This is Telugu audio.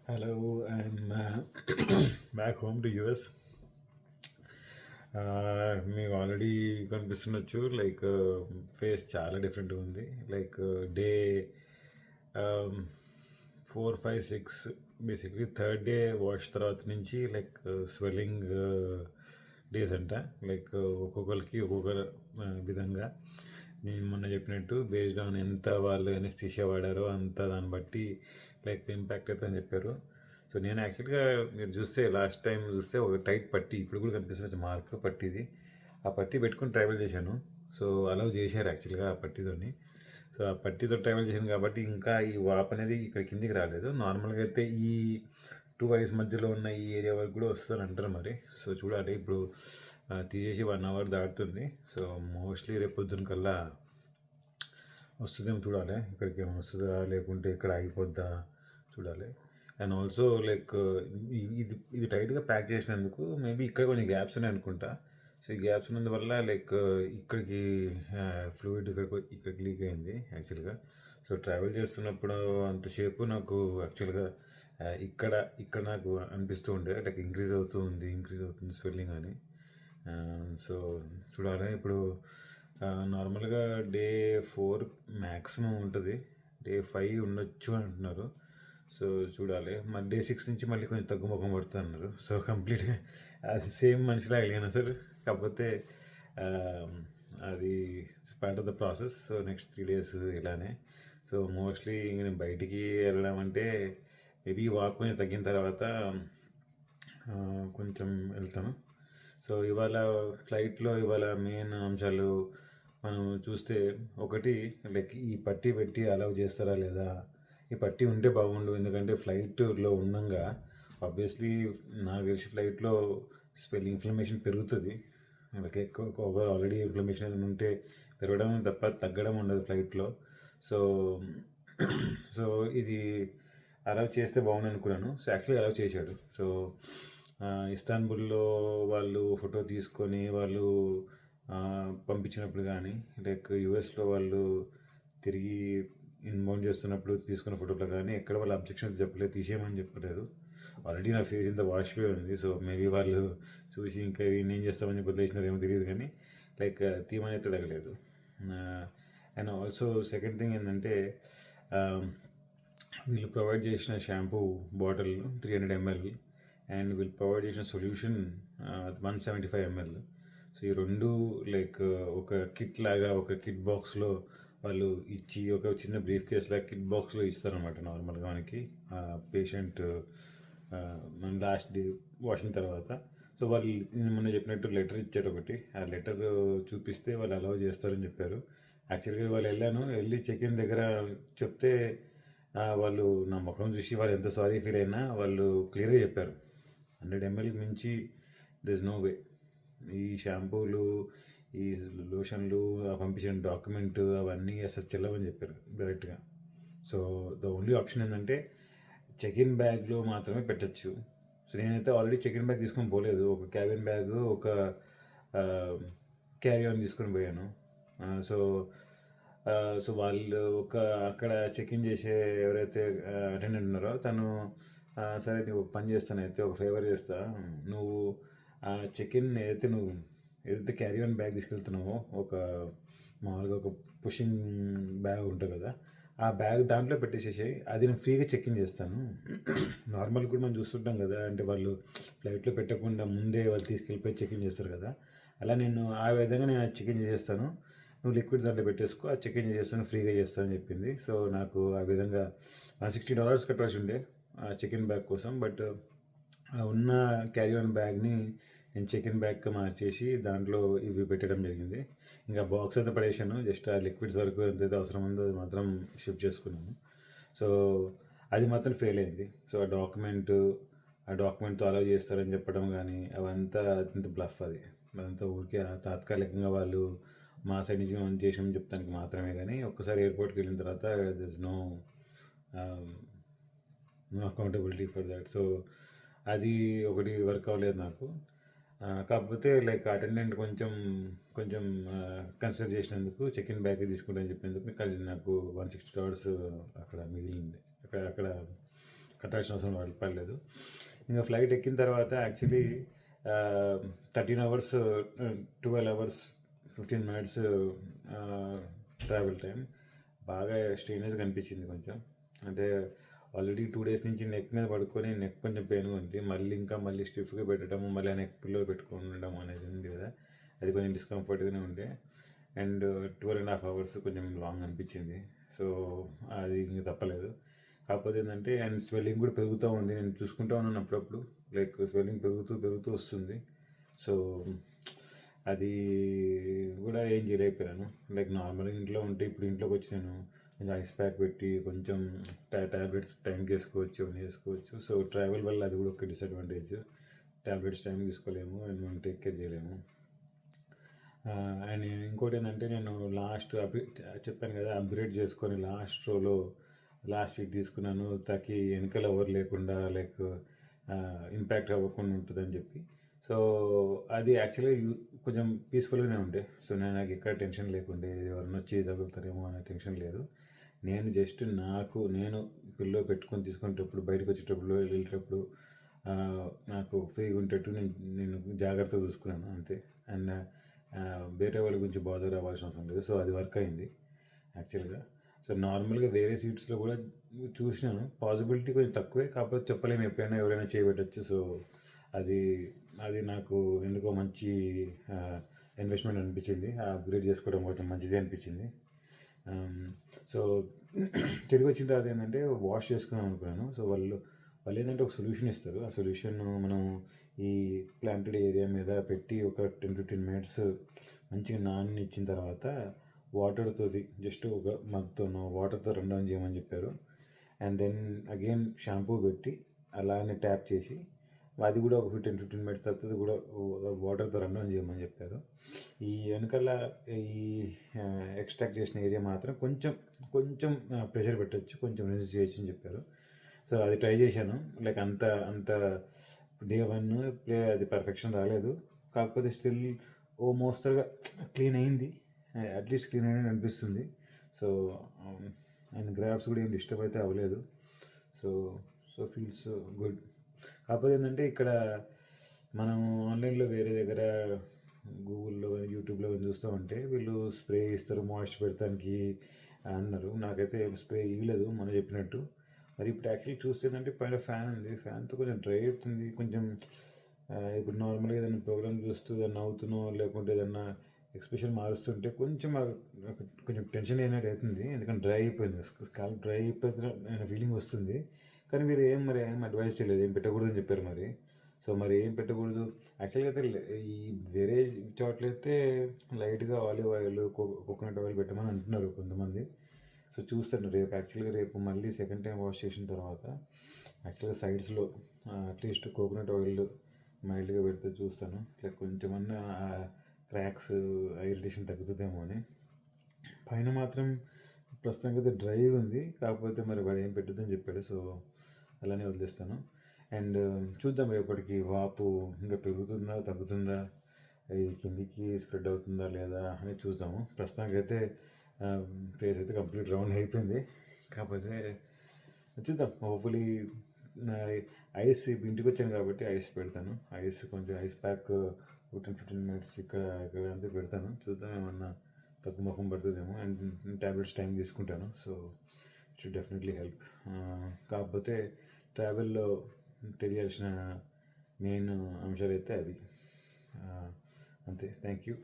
Hello, I'm back home to US. మీకు ఆల్రెడీ కనిపిస్తుండొచ్చు లైక్ ఫేస్ చాలా డిఫరెంట్గా ఉంది like day 4, 5, 6 basically third day wash తర్వాత నుంచి లైక్ స్వెల్లింగ్ డేస్ అంట లైక్ ఒక్కొక్కరికి ఒక్కొక్క విధంగా నేను మొన్న చెప్పినట్టు బేస్డ్ ఆన్ ఎంత వాళ్ళు ఎనస్థీషియా వాడారో అంత దాన్ని బట్టి లైక్ ఇంపాక్ట్ అవుతుంది అని చెప్పారు. సో నేను యాక్చువల్గా మీరు చూస్తే లాస్ట్ టైం చూస్తే ఒక టైట్ పట్టి ఇప్పుడు కూడా కనిపిస్తుంది మార్క్ పట్టిది. ఆ పట్టి పెట్టుకుని ట్రావెల్ చేశాను. సో అలౌ చేశారు యాక్చువల్గా ఆ పట్టితోని. సో ఆ పట్టితో ట్రావెల్ చేశాను కాబట్టి ఇంకా ఈ వాప్ అనేది ఇక్కడ కిందికి రాలేదు. నార్మల్గా అయితే ఈ 2 ఐస్ మధ్యలో ఉన్న ఈ ఏరియా వరకు కూడా వస్తుందని అంటారు మరి. సో చూడాలి ఇప్పుడు తీసేసి 1 అవర్ దాటుతుంది. సో మోస్ట్లీ రేపు పొద్దున కల్లా వస్తుందేమో చూడాలి. ఇక్కడికి ఏమైనా వస్తుందా లేకుంటే ఇక్కడ అయిపోద్దా చూడాలి. అండ్ ఆల్సో లైక్ ఇది ఇది టైట్గా ప్యాక్ చేసినందుకు మేబీ ఇక్కడ కొన్ని గ్యాప్స్ ఉన్నాయి అనుకుంటా. సో ఈ గ్యాప్స్ ఉన్నందువల్ల లైక్ ఇక్కడికి ఫ్లూయిడ్ ఇక్కడికి లీక్ అయింది యాక్చువల్గా. సో ట్రావెల్ చేస్తున్నప్పుడు అంతసేపు నాకు యాక్చువల్గా ఇక్కడ ఇక్కడ నాకు అనిపిస్తూ ఉండే లైక్ ఇంక్రీజ్ అవుతుంది స్వెల్లింగ్ అని. సో చూడాలి ఇప్పుడు నార్మల్గా డే 4 మ్యాక్సిమం ఉంటుంది, డే 5 ఉండొచ్చు అంటున్నారు. సో చూడాలి మరి డే 6 నుంచి మళ్ళీ కొంచెం తగ్గుముఖం పడుతుంది అన్నారు. సో కంప్లీట్గా అది సేమ్ మనిషిలా అడిగాను అసలు, కాకపోతే అది part of the process. So next 3 days ఇలానే. సో మోస్ట్లీ ఇంక నేను బయటికి వెళ్ళడం అంటే మేబీ వాక్ కొంచెం తగ్గిన తర్వాత కొంచెం వెళ్తాను. సో ఇవాళ ఫ్లైట్లో ఇవాళ మెయిన్ అంశాలు మనం చూస్తే ఒకటి లైక్ ఈ పట్టి పెట్టి అలౌ చేస్తారా లేదా. ఈ పట్టి ఉంటే బాగుండు, ఎందుకంటే ఫ్లైట్లో ఉండగా ఆబ్వియస్లీ నాకు తెలిసి ఫ్లైట్లో ఇన్ఫ్లమేషన్ పెరుగుతుంది. వాళ్ళకి ఎక్కువ ఆల్రెడీ ఇన్ఫ్లమేషన్ ఏదైనా ఉంటే పెరగడం తప్ప తగ్గడం ఉండదు ఫ్లైట్లో. సో సో ఇది అలౌ చేస్తే బాగుండు అనుకున్నాను. సో యాక్చువల్లీ అలౌ చేశాడు. సో ఇస్తాన్బుల్లో వాళ్ళు ఫోటో తీసుకొని వాళ్ళు పంపించినప్పుడు కానీ లైక్ యూఎస్లో వాళ్ళు తిరిగి ఇన్బౌండ్ చేస్తున్నప్పుడు తీసుకున్న ఫోటోలో కానీ ఎక్కడ వాళ్ళు అబ్జెక్షన్ చెప్పలేదు, తీసేయమని చెప్పలేదు. ఆల్రెడీ నా ఫేస్ ఇంత వాష్వే ఉంది. సో మేబీ వాళ్ళు చూసి ఇంకా ఏం చేస్తామని చెప్పి వదిలేసినారు ఏమో తెలియదు, కానీ లైక్ తీయమని అయితే తగ్గలేదు. అండ్ ఆల్సో సెకండ్ థింగ్ ఏంటంటే వీళ్ళు ప్రొవైడ్ చేసిన షాంపూ బాటిల్ 300 ml అండ్ వీళ్ళు ప్రొవైడ్ చేసిన సొల్యూషన్ 175 ml. సో ఈ రెండు లైక్ ఒక కిట్ లాగా ఒక కిట్ బాక్స్లో వాళ్ళు ఇచ్చి ఒక చిన్న బ్రీఫ్ కేస్లా కిట్ బాక్స్లో ఇస్తారనమాట. నార్మల్గా మనకి పేషెంట్ మనం లాస్ట్ డే వాషింగ్ తర్వాత. సో వాళ్ళు మొన్న చెప్పినట్టు లెటర్ ఇచ్చారు ఒకటి, ఆ లెటర్ చూపిస్తే వాళ్ళు అలౌ చేస్తారని చెప్పారు. యాక్చువల్గా వాళ్ళు వెళ్ళి చెక్ ఇన్ దగ్గర చెప్తే వాళ్ళు నా ముఖం చూసి వాళ్ళు ఎంత సారీ ఫీల్ అయినా వాళ్ళు క్లియర్గా చెప్పారు 100 ml మించి దర్ ఇస్ నో వే. ఈ షాంపూలు ఈ లోషన్లు పంపించిన డాక్యుమెంట్ అవన్నీ అసలు చెల్లవని చెప్పారు డైరెక్ట్గా. సో ద ఓన్లీ ఆప్షన్ ఏంటంటే చెక్ ఇన్ బ్యాగ్లో మాత్రమే పెట్టచ్చు. సో నేనైతే ఆల్రెడీ చెక్ ఇన్ బ్యాగ్ తీసుకొని పోలేదు, ఒక క్యాబిన్ బ్యాగ్ ఒక క్యారీ ఆన్ తీసుకొని పోయాను. సో సో వాళ్ళు అక్కడ చెక్ ఇన్ చేసే ఎవరైతే అటెండెంట్ ఉన్నారో తను సరే నువ్వు పని చేస్తానైతే ఒక ఫేవర్ చేస్తా, నువ్వు చెక్ ఇన్ ఏదైతే క్యారీ ఆన్ బ్యాగ్ తీసుకెళ్తున్నావో ఒక మామూలుగా ఒక పుషింగ్ బ్యాగ్ ఉంటుంది కదా, ఆ బ్యాగ్ దాంట్లో పెట్టేసేసాయి, అది నేను ఫ్రీగా చెక్ ఇన్ చేస్తాను. నార్మల్ కూడా మనం చూస్తుంటాం కదా, అంటే వాళ్ళు ఫ్లైట్లో పెట్టకుండా ముందే వాళ్ళు తీసుకెళ్ళిపోయి చెక్ ఇన్ చేస్తారు కదా, అలా నేను ఆ విధంగా నేను చెక్ ఇన్ చేసేస్తాను, నువ్వు లిక్విడ్స్ దాంట్లో పెట్టేసుకో, ఆ చెక్ ఇన్ చేస్తాను ఫ్రీగా చేస్తానని చెప్పింది. సో నాకు ఆ విధంగా $160 కట్టాల్సి ఉండే ఆ చెక్ ఇన్ బ్యాగ్ కోసం. బట్ ఉన్న క్యారీ ఆన్ బ్యాగ్ని నేను చెక్ ఇన్ బ్యాగ్గా మార్చేసి దాంట్లో ఇవి పెట్టడం జరిగింది. ఇంకా బాక్స్ అయితే పడేసాను, జస్ట్ ఆ లిక్విడ్స్ వరకు ఎంతైతే అవసరం ఉందో అది మాత్రం షిఫ్ట్ చేసుకున్నాను. సో అది మాత్రం ఫెయిల్ అయింది. సో ఆ డాక్యుమెంట్తో అలౌ చేస్తారని చెప్పడం కానీ అవంతా అదంతా బ్లఫ్, అదంతా ఊరికే తాత్కాలికంగా వాళ్ళు మా సైడ్ నుంచి మేము చేసామని చెప్తానికి మాత్రమే. కానీ ఒక్కసారి ఎయిర్పోర్ట్కి వెళ్ళిన తర్వాత there is no accountability for that. So అది ఒకటి వర్క్ అవ్వలేదు నాకు. కాకపోతే లైక్ అటెండెంట్ కొంచెం కన్సిడర్ చేసినందుకు చెక్ ఇన్ బ్యాగ్ తీసుకుంటానని చెప్పినందుకు నాకు $160 అక్కడ మిగిలింది, అక్కడ కట్టాల్సిన అవసరం పడలేదు. ఇంకా ఫ్లైట్ ఎక్కిన తర్వాత actually 13 hours 12 hours 15 minutes travel time బాగా స్ట్రెయినెస్గా అనిపించింది కొంచెం. అంటే ఆల్రెడీ 2 డేస్ నుంచి నెక్ మీద పడుకొని నెక్ కొంచెం పెయిన్గా ఉంది, మళ్ళీ స్టిఫ్గా పెట్టడము, మళ్ళీ ఆ నెక్ పిల్లో పెట్టుకొని ఉండడం అనేది ఉంది కదా, అది కొంచెం డిస్కంఫర్ట్గానే ఉండే. అండ్ 12.5 అవర్స్ కొంచెం లాంగ్ అనిపించింది. సో అది ఇంక తప్పలేదు. కాకపోతే ఏంటంటే అండ్ స్వెల్లింగ్ కూడా పెరుగుతూ ఉంది, నేను చూసుకుంటూ ఉన్నాను అప్పుడప్పుడు, లైక్ స్వెల్లింగ్ పెరుగుతూ వస్తుంది. సో అది కూడా ఏం చేయలేకపోయాను. లైక్ నార్మల్గా ఇంట్లో ఉంటే ఇప్పుడు ఇంట్లోకి వచ్చాను, కొంచెం ఐస్ ప్యాక్ పెట్టి కొంచెం ట్యాబ్లెట్స్ టైంకి వేసుకోవచ్చు అని వేసుకోవచ్చు. సో ట్రావెల్ వల్ల అది కూడా ఒక డిసడ్వాంటేజ్, ట్యాబ్లెట్స్ టైం తీసుకోలేము అండ్ మనం టేక్ కేర్ చేయలేము. అండ్ ఇంకోటి ఏంటంటే నేను చెప్పాను కదా, అప్గ్రేడ్ చేసుకొని లాస్ట్ రోలో లాస్ట్ సీట్ తీసుకున్నాను, తాకి వెనకాల ఎవరు లేకుండా లైక్ ఇంపాక్ట్ అవ్వకుండా ఉంటుందని చెప్పి. సో అది యాక్చువల్లీ కొంచెం పీస్ఫుల్గానే ఉండే. సో నాకు ఎక్కడ టెన్షన్ లేకుండే, ఎవరిని వచ్చి తగులుతారేమో అనే టెన్షన్ లేదు. నేను జస్ట్ నేను పిల్లో పెట్టుకొని తీసుకునేటప్పుడు, బయటకు వచ్చేటప్పుడు, వెళ్ళేటప్పుడు నాకు ఫ్రీగా ఉండేటట్టు నేను జాగ్రత్తగా చూసుకున్నాను అంతే. అండ్ వేరే వాళ్ళ గురించి బాధ అవ్వాల్సిన అవసరం లేదు. సో అది వర్క్ అయింది యాక్చువల్గా. సో నార్మల్గా వేరే సీట్స్లో కూడా చూసినాను, పాసిబిలిటీ కొంచెం తక్కువే, కాకపోతే చెప్పలేము, ఎప్పుడైనా ఎవరైనా చేయబెట్టచ్చు. సో అది నాకు ఎందుకో మంచి ఇన్వెస్ట్మెంట్ అనిపించింది. అప్గ్రేడ్ చేసుకోవడం కొంచెం మంచిదే అనిపించింది. సో తిరిగి వచ్చిన తర్వాత ఏంటంటే వాష్ చేసుకుందాం అనుకున్నాను. సో వాళ్ళు ఏంటంటే ఒక సొల్యూషన్ ఇస్తారు. ఆ సొల్యూషన్ మనం ఈ ప్లాంటెడ్ ఏరియా మీద పెట్టి ఒక 10-15 మినిట్స్ మంచిగా ఇచ్చిన తర్వాత వాటర్తో జస్ట్ ఒక మగ్తోనో వాటర్తో రన్ ఆన్ చేయమని చెప్పారు. అండ్ దెన్ అగైన్ షాంపూ పెట్టి అలానే ట్యాప్ చేసి అది కూడా ఒక 10-15 మినిట్స్ తర్వాత అది కూడా వాటర్తో రన్ ఆన్ చేయమని చెప్పారు. ఈ వెనకాల ఈ ఎక్స్ట్రాక్ట్ చేసిన ఏరియా మాత్రం కొంచెం ప్రెషర్ పెట్టచ్చు, కొంచెం రెసిస్ట్ చేయొచ్చు అని చెప్పారు. సో అది ట్రై చేశాను. లైక్ అంత డే 1 అది పర్ఫెక్షన్ రాలేదు, కాకపోతే స్టిల్ ఓ మోస్తరుగా క్లీన్ అయింది, అట్లీస్ట్ క్లీన్ అయిందని అనిపిస్తుంది. సో అండ్ గ్రాఫ్స్ కూడా ఏం డిస్టర్బ్ అయితే అవ్వలేదు. So feels good. కాకపోతే ఏంటంటే ఇక్కడ మనం ఆన్లైన్లో వేరే దగ్గర గూగుల్లో యూట్యూబ్లో చూస్తూ ఉంటే వీళ్ళు స్ప్రే ఇస్తారు మాయిశ్చర్ పెడతానికి అన్నారు. నాకైతే స్ప్రే ఇవ్వలేదు మనం చెప్పినట్టు. మరి ఇప్పుడు యాక్చువల్లీ చూస్తే ఏంటంటే పైన ఫ్యాన్ ఉంది, ఫ్యాన్తో కొంచెం డ్రై అవుతుంది. కొంచెం ఇప్పుడు నార్మల్గా ఏదైనా ప్రోగ్రామ్ చూస్తూ ఏదైనా అవుతున్నో లేకుంటే ఏదన్నా ఎక్స్ప్రెషన్ మారుస్తుంటే కొంచెం టెన్షన్ అయినట్టు అవుతుంది, ఎందుకంటే డ్రై అయిపోయింది, స్కాల్ప్ డ్రై అయిపోయిన ఫీలింగ్ వస్తుంది. కానీ మీరు ఏం అడ్వైస్ చేయలేదు, ఏం పెట్టకూడదని చెప్పారు మరి. సో మరి ఏం పెట్టకూడదు యాక్చువల్గా అయితే ఈ వేరే చోట్లయితే లైట్గా ఆలివ్ ఆయిల్ కోకోనట్ ఆయిల్ పెట్టమని అంటున్నారు కొంతమంది. సో చూస్తాను రేపు మళ్ళీ సెకండ్ టైం వాష్ చేసిన తర్వాత యాక్చువల్గా సైడ్స్లో అట్లీస్ట్ కోకోనట్ ఆయిల్ మైల్డ్గా పెడితే చూస్తాను, లైక్ కొంచెమన్నా క్రాక్స్ ఇరిటేషన్ తగ్గుతుందేమో అని. పైన మాత్రం ప్రస్తుతానికి అయితే డ్రై ఉంది, కాకపోతే మరి వాడు ఏం పెట్టద్దని చెప్పాడు. సో అలానే వదిలేస్తాను. అండ్ చూద్దాం రేపటికి వాపు ఇంకా పెరుగుతుందా తగ్గుతుందా, ఇది కిందికి స్ప్రెడ్ అవుతుందా లేదా అని చూద్దాము. ప్రస్తుతానికి అయితే ఫేస్ అయితే కంప్లీట్ రౌండ్ అయిపోయింది, కాకపోతే చూద్దాం. హోప్ఫుల్లీ ఐస్ ఇంటికి వచ్చాను కాబట్టి ఐస్ పెడతాను, కొంచెం ఐస్ ప్యాక్ 10-15 మినిట్స్ ఇక్కడ అంతా పెడతాను. చూద్దాం ఏమన్నా తగ్గుముఖం పడుతుందేమో. అండ్ ట్యాబ్లెట్స్ టైం తీసుకుంటాను. So it should definitely help. కాకపోతే ట్రావెల్లో తెలియాల్సిన మెయిన్ అంశాలు అయితే అవి అంతే. Thank you.